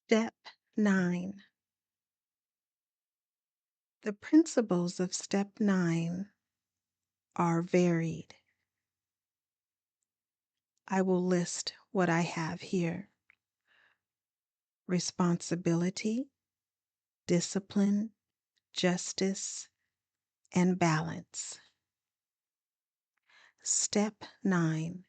Step 9. The principles of Step 9 are varied. I will list what I have here: responsibility, discipline, justice, and balance. Step 9.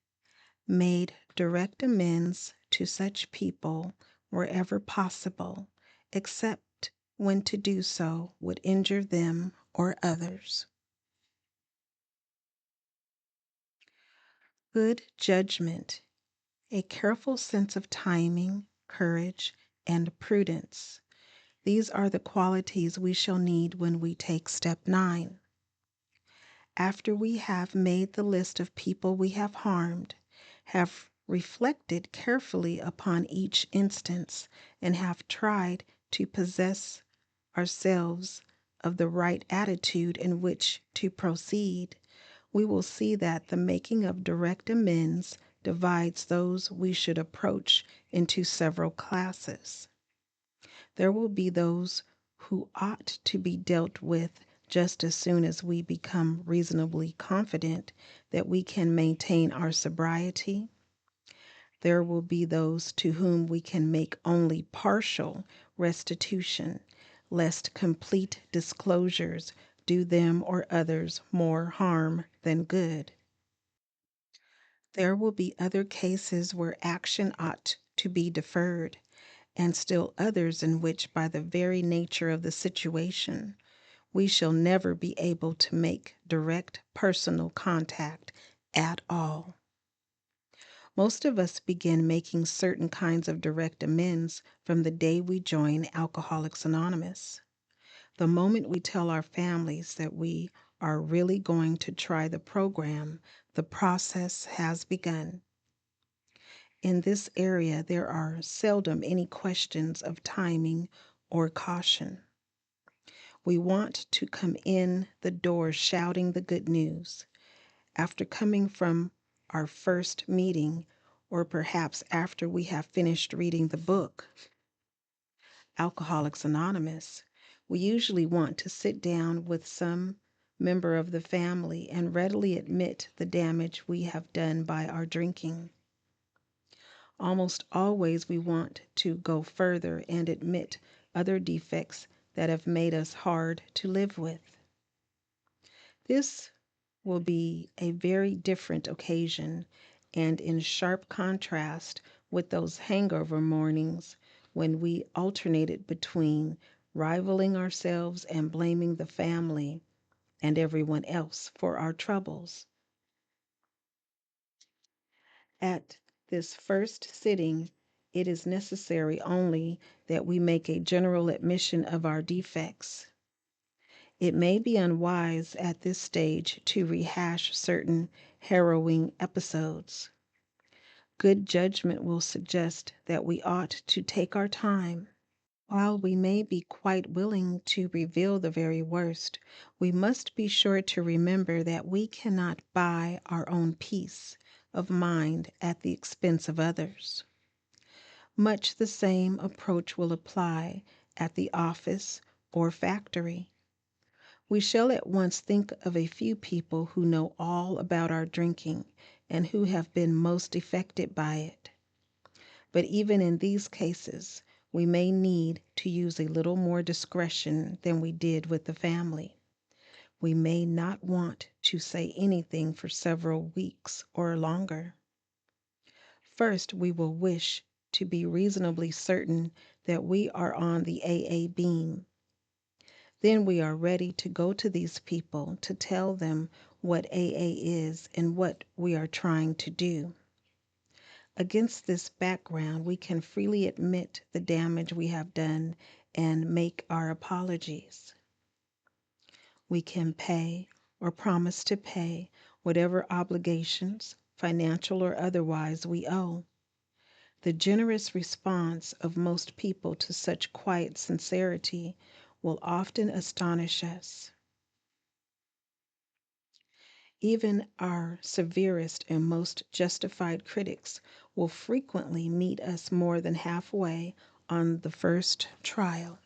Made direct amends to such people wherever possible, except when to do so would injure them or others. Good judgment, a careful sense of timing, courage, and prudence. These are the qualities we shall need when we take Step 9. After we have made the list of people we have harmed, have reflected carefully upon each instance, and have tried to possess ourselves of the right attitude in which to proceed, we will see that the making of direct amends divides those we should approach into several classes. There will be those who ought to be dealt with just as soon as we become reasonably confident that we can maintain our sobriety. There will be those to whom we can make only partial restitution, lest complete disclosures do them or others more harm than good. There will be other cases where action ought to be deferred, and still others in which, by the very nature of the situation, we shall never be able to make direct personal contact at all. Most of us begin making certain kinds of direct amends from the day we join Alcoholics Anonymous. The moment we tell our families that we are really going to try the program, the process has begun. In this area, there are seldom any questions of timing or caution. We want to come in the door shouting the good news. After coming from our first meeting, or perhaps after we have finished reading the book, Alcoholics Anonymous, we usually want to sit down with some member of the family and readily admit the damage we have done by our drinking. Almost always we want to go further and admit other defects that have made us hard to live with. This will be a very different occasion and in sharp contrast with those hangover mornings when we alternated between rivaling ourselves and blaming the family and everyone else for our troubles. At this first sitting, it is necessary only that we make a general admission of our defects. It may be unwise at this stage to rehash certain harrowing episodes. Good judgment will suggest that we ought to take our time. While we may be quite willing to reveal the very worst, we must be sure to remember that we cannot buy our own peace of mind at the expense of others. Much the same approach will apply at the office or factory. We shall at once think of a few people who know all about our drinking and who have been most affected by it. But even in these cases, we may need to use a little more discretion than we did with the family. We may not want to say anything for several weeks or longer. First, we will wish to be reasonably certain that we are on the AA beam. Then we are ready to go to these people to tell them what AA is and what we are trying to do. Against this background, we can freely admit the damage we have done and make our apologies. We can pay or promise to pay whatever obligations, financial or otherwise, we owe. The generous response of most people to such quiet sincerity will often astonish us. Even our severest and most justified critics will frequently meet us more than halfway on the first trial.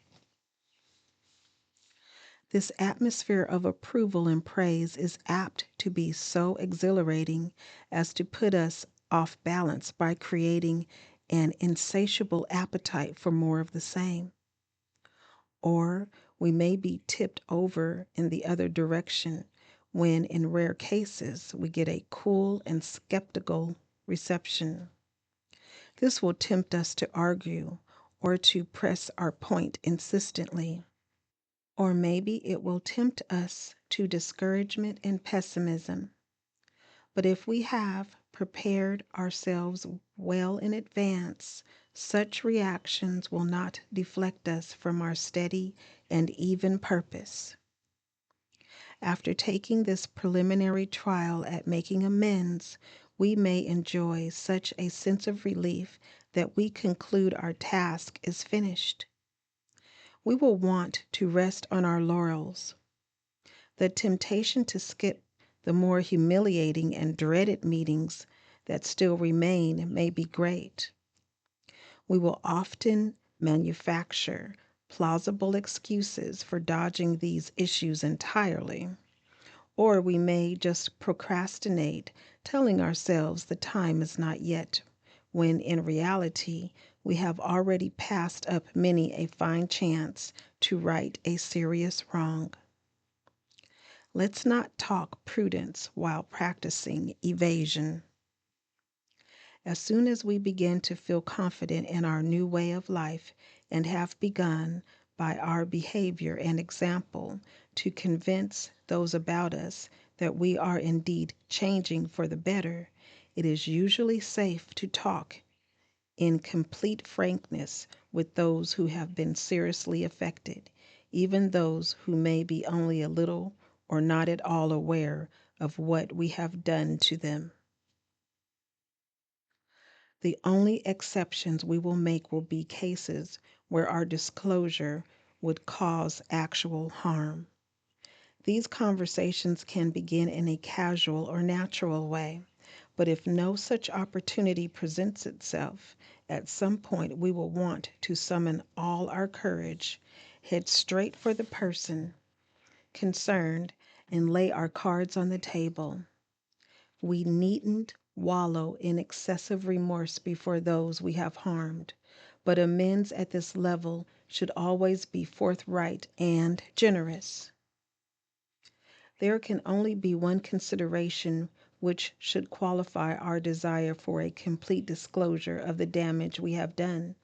This atmosphere of approval and praise is apt to be so exhilarating as to put us off balance by creating an insatiable appetite for more of the same. Or we may be tipped over in the other direction when, in rare cases, we get a cool and skeptical reception. This will tempt us to argue or to press our point insistently. Or maybe it will tempt us to discouragement and pessimism. But if we have prepared ourselves well in advance, such reactions will not deflect us from our steady and even purpose. After taking this preliminary trial at making amends, we may enjoy such a sense of relief that we conclude our task is finished. We will want to rest on our laurels. The temptation to skip the more humiliating and dreaded meetings that still remain may be great. We will often manufacture plausible excuses for dodging these issues entirely, or we may just procrastinate, telling ourselves the time is not yet, when in reality we have already passed up many a fine chance to right a serious wrong. Let's not talk prudence while practicing evasion. As soon as we begin to feel confident in our new way of life and have begun, by our behavior and example, to convince those about us that we are indeed changing for the better, it is usually safe to talk in complete frankness with those who have been seriously affected, even those who may be only a little or not at all aware of what we have done to them. The only exceptions we will make will be cases where our disclosure would cause actual harm. These conversations can begin in a casual or natural way, but if no such opportunity presents itself, at some point we will want to summon all our courage, head straight for the person concerned, and lay our cards on the table. We needn't wallow in excessive remorse before those we have harmed, but amends at this level should always be forthright and generous. There can only be one consideration which should qualify our desire for a complete disclosure of the damage we have done.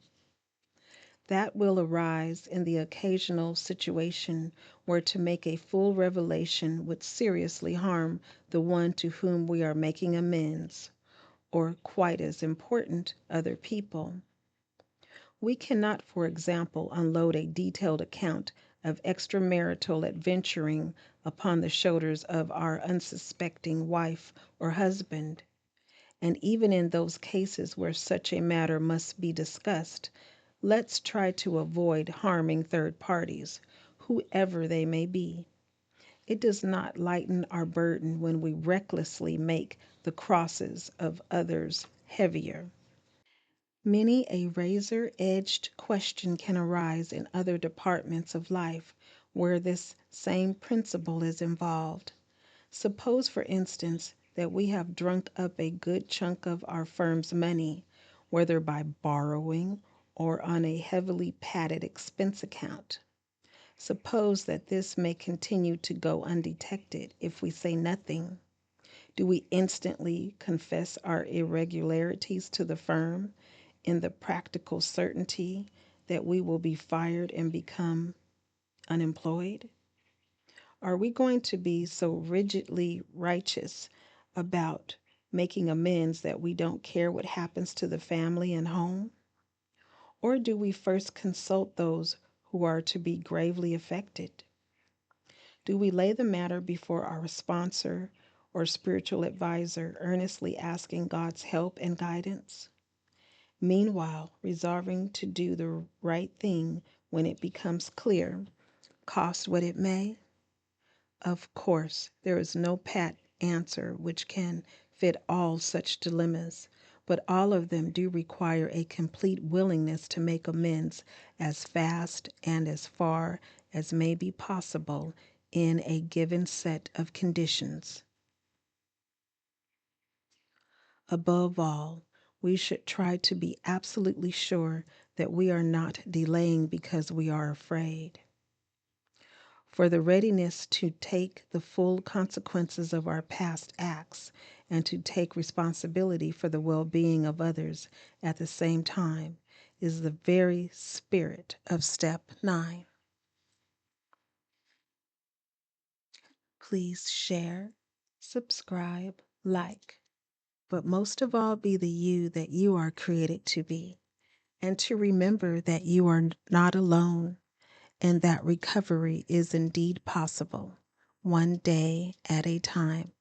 That will arise in the occasional situation where to make a full revelation would seriously harm the one to whom we are making amends, or quite as important, other people. We cannot, for example, unload a detailed account of extramarital adventuring upon the shoulders of our unsuspecting wife or husband. And even in those cases where such a matter must be discussed, let's try to avoid harming third parties, whoever they may be. It does not lighten our burden when we recklessly make the crosses of others heavier. Many a razor edged question can arise in other departments of life where this same principle is involved. Suppose, for instance, that we have drunk up a good chunk of our firm's money, whether by borrowing or on a heavily padded expense account. Suppose that this may continue to go undetected if we say nothing. Do we instantly confess our irregularities to the firm in the practical certainty that we will be fired and become unemployed? Are we going to be so rigidly righteous about making amends that we don't care what happens to the family and home? Or do we first consult those who are to be gravely affected? Do we lay the matter before our sponsor or spiritual advisor, earnestly asking God's help and guidance? Meanwhile, resolving to do the right thing when it becomes clear, cost what it may? Of course, there is no pat answer which can fit all such dilemmas, but all of them do require a complete willingness to make amends as fast and as far as may be possible in a given set of conditions. Above all, we should try to be absolutely sure that we are not delaying because we are afraid. For the readiness to take the full consequences of our past acts and to take responsibility for the well being of others at the same time is the very spirit of step 9. Please share, subscribe, like, but most of all, be the you that you are created to be, and to remember that you are not alone and that recovery is indeed possible, one day at a time.